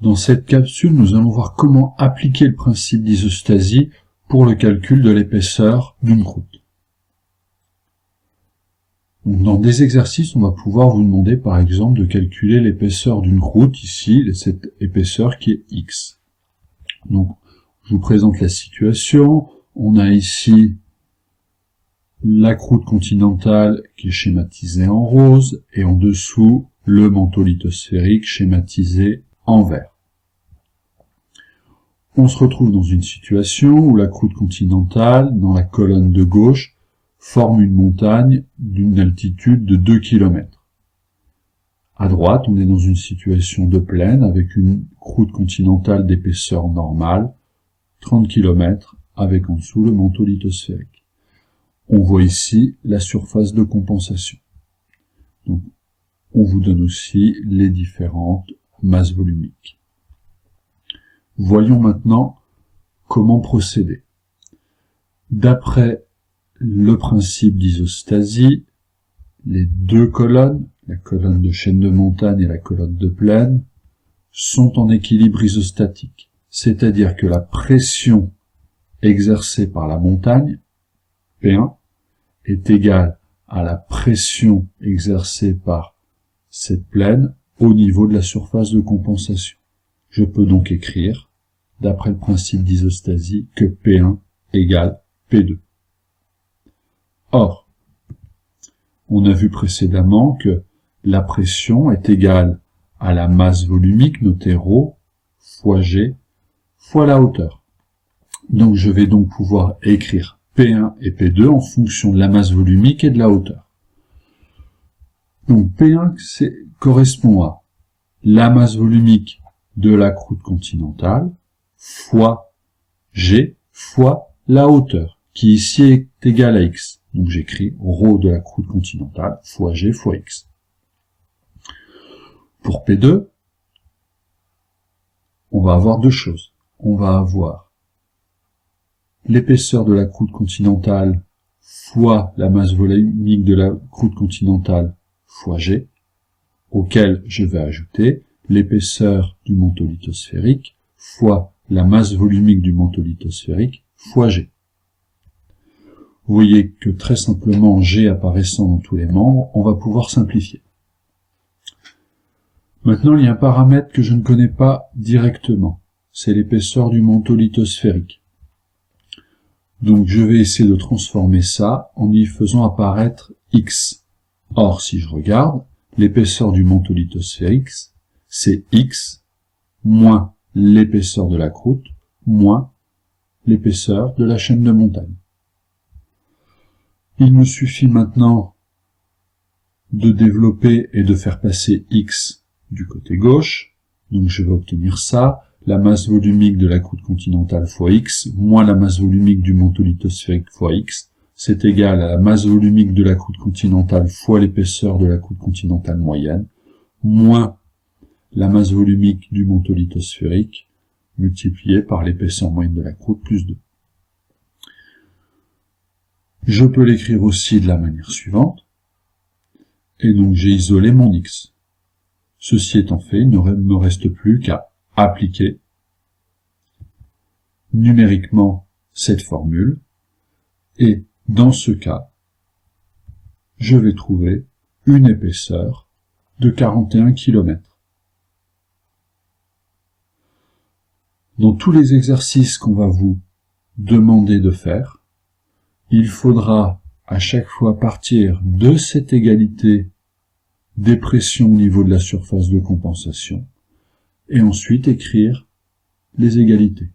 Dans cette capsule, nous allons voir comment appliquer le principe d'isostasie pour le calcul de l'épaisseur d'une croûte. Donc, dans des exercices, on va pouvoir vous demander par exemple de calculer l'épaisseur d'une croûte, ici, cette épaisseur qui est x. Donc, je vous présente la situation. On a ici la croûte continentale qui est schématisée en rose et en dessous le manteau lithosphérique schématisé en vert. On se retrouve dans une situation où la croûte continentale, dans la colonne de gauche, forme une montagne d'une altitude de 2 km. À droite, on est dans une situation de plaine avec une croûte continentale d'épaisseur normale, 30 km, avec en dessous le manteau lithosphérique. On voit ici la surface de compensation. Donc, on vous donne aussi les différentes masses volumiques. Voyons maintenant comment procéder. D'après le principe d'isostasie, les deux colonnes, la colonne de chaîne de montagne et la colonne de plaine, sont en équilibre isostatique. C'est-à-dire que la pression exercée par la montagne, P1, est égale à la pression exercée par cette plaine au niveau de la surface de compensation. Je peux donc écrire, d'après le principe d'isostasie, que P1 égale P2. Or, on a vu précédemment que la pression est égale à la masse volumique, notée ρ, fois G, fois la hauteur. Donc je vais donc pouvoir écrire P1 et P2 en fonction de la masse volumique et de la hauteur. Donc P1 correspond à la masse volumique de la croûte continentale fois G fois la hauteur, qui ici est égale à x. Donc j'écris ρ de la croûte continentale fois G fois x. Pour P2, on va avoir deux choses. On va avoir l'épaisseur de la croûte continentale fois la masse volumique de la croûte continentale fois G, auquel je vais ajouter l'épaisseur du manteau lithosphérique fois la masse volumique du manteau lithosphérique fois G. Vous voyez que très simplement, G apparaissant dans tous les membres, on va pouvoir simplifier. Maintenant, il y a un paramètre que je ne connais pas directement. C'est l'épaisseur du manteau lithosphérique. Donc je vais essayer de transformer ça en y faisant apparaître x. Or, si je regarde, l'épaisseur du manteau lithosphérique, c'est x moins l'épaisseur de la croûte moins l'épaisseur de la chaîne de montagne. Il me suffit maintenant de développer et de faire passer x du côté gauche. Donc je vais obtenir ça, la masse volumique de la croûte continentale fois x, moins la masse volumique du manteau lithosphérique fois x, c'est égal à la masse volumique de la croûte continentale fois l'épaisseur de la croûte continentale moyenne, moins la masse volumique du manteau lithosphérique, multiplié par l'épaisseur moyenne de la croûte, plus 2. Je peux l'écrire aussi de la manière suivante, et donc j'ai isolé mon x. Ceci étant fait, il ne me reste plus qu'à appliquer numériquement cette formule, et dans ce cas, je vais trouver une épaisseur de 41 km. Dans tous les exercices qu'on va vous demander de faire, il faudra à chaque fois partir de cette égalité des pressions au niveau de la surface de compensation et ensuite écrire les égalités.